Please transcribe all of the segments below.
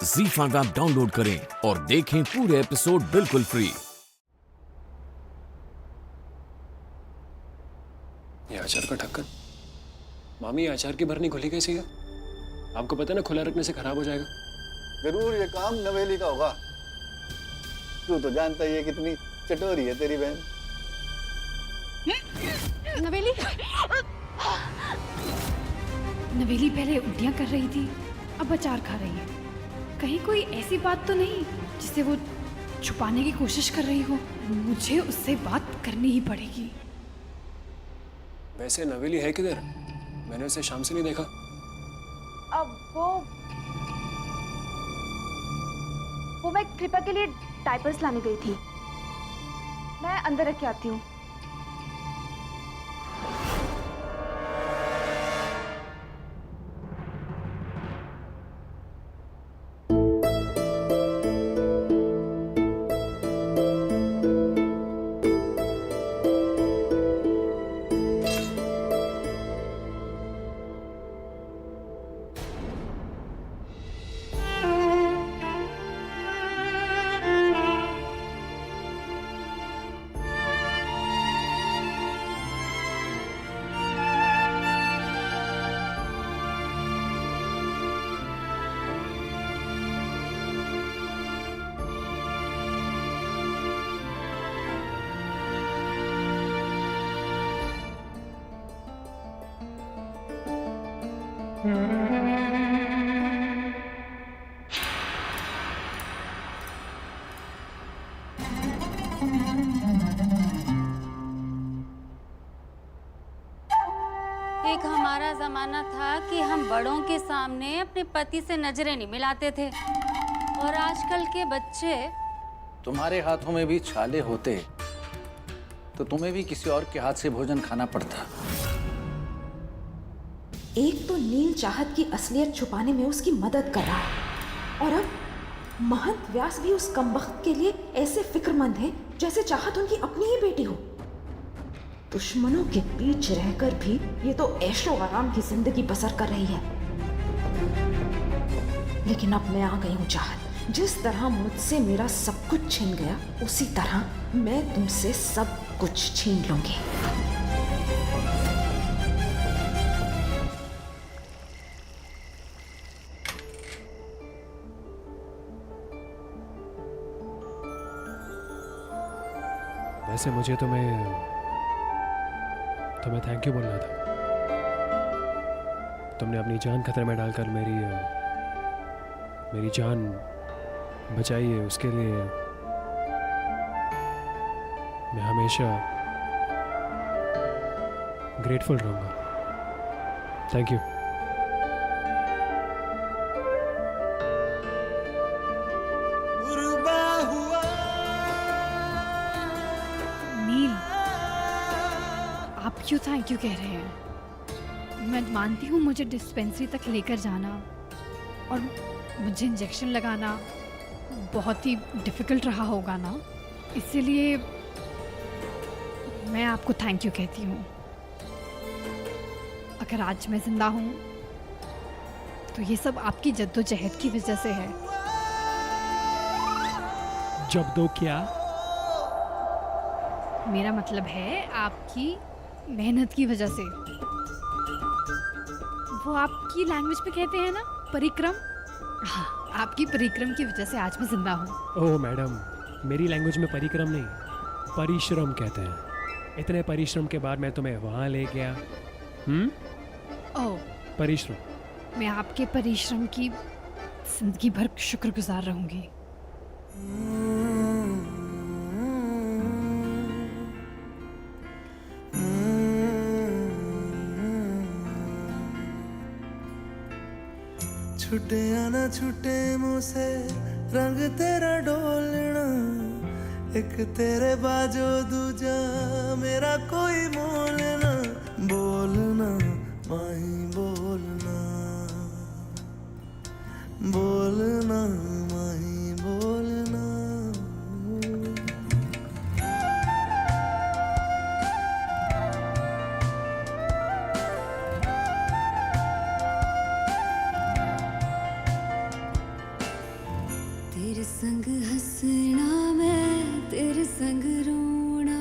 ZEE5 app download करें और देखें पूरे एपिसोड बिल्कुल फ्री। ये अचार का ढक्कन, मामी अचार की भरनी खुली कैसी है? आपको पता है ना, खुला रखने से खराब हो जाएगा। जरूर ये काम नवेली का होगा। तू तो जानता ही है कितनी चटोरी है तेरी बहन। नवेली नवेली पहले उल्टियां कर रही थी, अब अचार खा रही है। कहीं कोई ऐसी बात तो नहीं जिसे वो छुपाने की कोशिश कर रही हो? मुझे उससे बात करनी ही पड़ेगी। वैसे नवेली है किधर? मैंने उसे शाम से नहीं देखा। अब वो मैं कृपा के लिए डायपर्स लाने गई थी। मैं अंदर रख के आती हूँ। एक हमारा जमाना था कि हम बड़ों के सामने अपने पति से नजरें नहीं मिलाते थे, और आजकल के बच्चे। तुम्हारे हाथों में भी छाले होते तो तुम्हें भी किसी और के हाथ से भोजन खाना पड़ता। एक तो नील चाहत की असलियत छुपाने में उसकी मदद कर रहा है, और अब महंत व्यास भी उस कमबख्त के लिए ऐसे फिक्रमंद हैं जैसे चाहत उनकी अपनी ही बेटी हो। दुश्मनों के बीच रहकर भी ये तो ऐशो आराम की जिंदगी बसर कर रही है। लेकिन अब मैं आ गई हूँ चाहत। जिस तरह मुझसे मेरा सब कुछ छीन गया, उसी तरह मैं तुमसे सब कुछ छीन लूंगी। वैसे मुझे तुम्हें थैंक यू बोलना था। तुमने अपनी जान खतरे में डालकर मेरी जान बचाई है, उसके लिए मैं हमेशा ग्रेटफुल रहूंगा। Thank you. नील, आप क्यों थैंक यू कह रहे हैं? मैं मानती हूँ मुझे डिस्पेंसरी तक लेकर जाना और मुझे इंजेक्शन लगाना बहुत ही डिफ़िकल्ट रहा होगा ना, इसीलिए मैं आपको थैंक यू कहती हूँ। अगर आज मैं ज़िंदा हूँ तो ये सब आपकी जद्दोजहद की वजह से है। जब दो क्या? मेरा मतलब है आपकी मेहनत की वजह से। वो आपकी लैंग्वेज में कहते हैं ना, परिक्रम। हाँ, आपकी परिक्रम की वजह से आज मैं जिंदा हूँ। ओह मैडम, मेरी लैंग्वेज में परिक्रम नहीं, परिश्रम कहते हैं। इतने परिश्रम के बाद मैं तुम्हें वहाँ ले गया। ओह, परिश्रम। मैं आपके परिश्रम की जिंदगी भर शुक्रगुजार रहूंगी। छुटे या ना छुटे मुँह से रंग तेरा डोलना, एक तेरे बाजो दूजा मेरा कोई मोल ना। बोलना माही बोलना, बोलना माही बोलना। तेरे संग हंसना मैं तेरे संग रोना,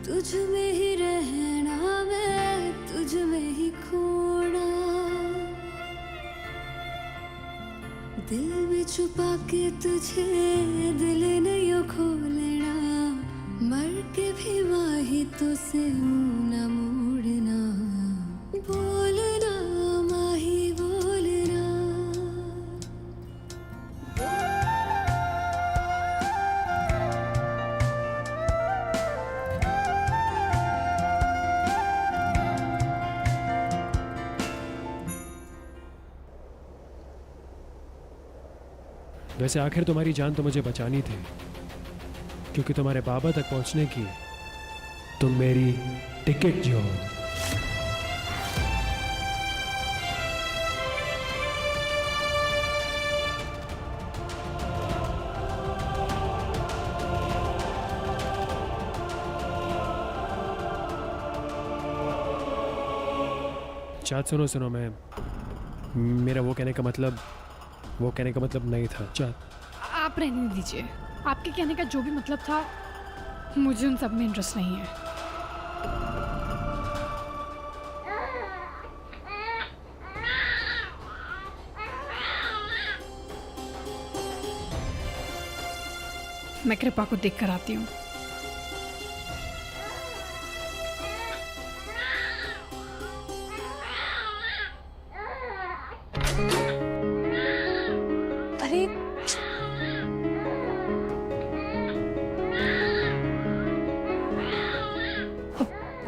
तुझ में ही रहना मैं तुझ में ही खोना, दिल में छुपा के तुझे दिल नहीं खोलना, मर के भी माही तो से मुंह न मोड़ना, बोलना माही बोलना। वैसे आखिर तुम्हारी जान तो मुझे बचानी थी, क्योंकि तुम्हारे बाबा तक पहुंचने की तुम मेरी टिकट जो हो। चाँद सुनो सुनो, मेरा वो कहने का मतलब नहीं था। चाँद आप रहने दीजिए, आपके कहने का जो भी मतलब था मुझे उन सब में इंटरेस्ट नहीं है। मैं कृपा को देख कर आती हूँ। अरे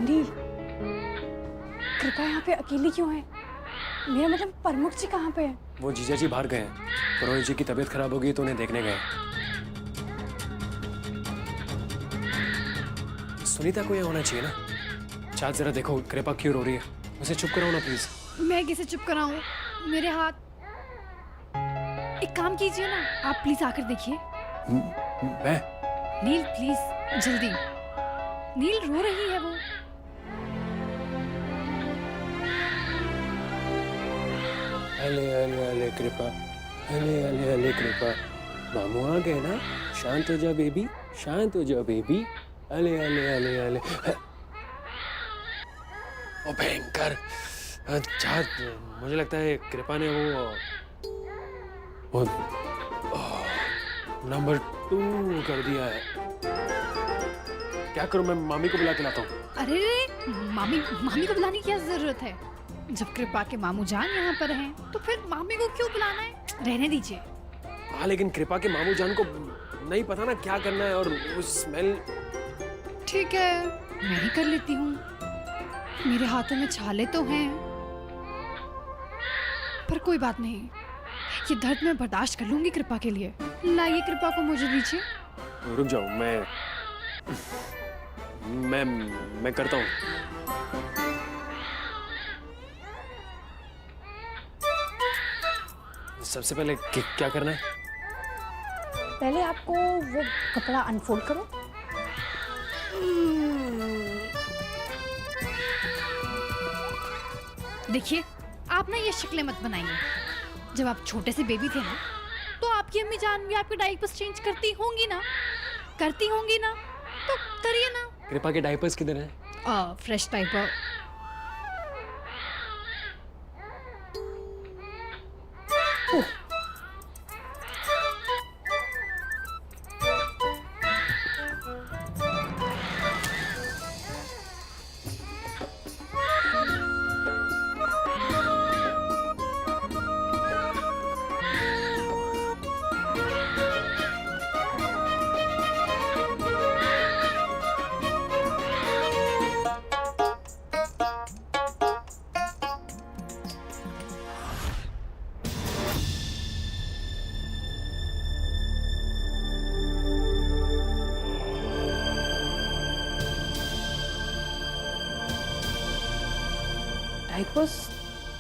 नील, कृपा यहाँ पे अकेली क्यों है? मेरा मतलब प्रमुख जी कहाँ पे है? वो जीजा जी बाहर गए हैं, पुरोहित जी की तबीयत खराब हो गई तो उन्हें देखने गए। सुनीता को यहाँ होना चाहिए ना। चाँद जरा देखो कृपा क्यों रो रही है, उसे चुप कराओ ना प्लीज। मैं किसे चुप कराऊं? मेरे हाथ। एक काम कीजिए ना, आप प्लीज आकर देखिए। मैं नील प्लीज जल्दी। नील रो रही है वो। अले अले अले कृपा, अले अले अले कृपा, मामू आ गए ना। शांत हो जा बेबी, शांत हो जा बेबी। अले अले अले अले। ओ भयंकर। चाँद, मुझे लगता है कृपा ने वो नंबर 2 कर दिया है। क्या करूं, मैं मामी को बुला के लाता हूँ। अरे मामी को बुलाने की क्या जरूरत है? जब कृपा के मामू जान यहाँ पर हैं, तो फिर मामी को क्यों बुलाना है? रहने दीजिए। हाँ, लेकिन कृपा के मामू जान को नहीं पता ना क्या करना है, और वो स्मेल। ठीक है, मैं ही कर लेती हूँ। मेरे हाथों में छाले तो हैं, पर कोई बात नहीं, ये दर्द मैं बर्दाश्त कर लूंगी कृपा के लिए। लाइए कृपा को मुझे दीजिए। रुक जाओ, मैं करता हूँ। सबसे पहले क्या करना है? पहले आपको वो कपड़ा अनफोल्ड करो। देखिए, आप ना ये शक्लें मत बनाइए। जब आप छोटे से बेबी थे ना, तो आपकी अम्मी जान भी आपके डायपर्स चेंज करती होंगी ना? तो करिए ना। कृपा के डायपर्स किधर हैं? Fresh diaper. डायपर्स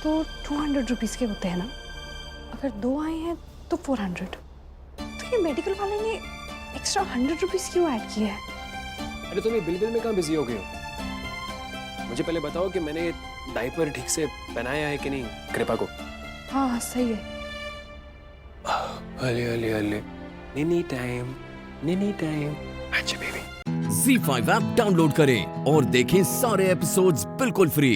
तो 200 रुपीज़ के होते हैं ना? अगर 2 आए हैं तो 400। तो ये मेडिकल वाले ने एक्स्ट्रा 100 रुपीज़ क्यों ऐड किया है? अरे तुम ये बिल में कहाँ बिजी हो गए हो? मुझे पहले बताओ कि मैंने ये डायपर ठीक से पहनाया है कि नहीं कृपा को। हाँ सही है। अले अले अले निनी टाइम निनी टाइम। अच्छा बेबी। Z5 ऐप डाउनलोड करें और देखें सारे एपिसोड्स बिल्कुल फ्री।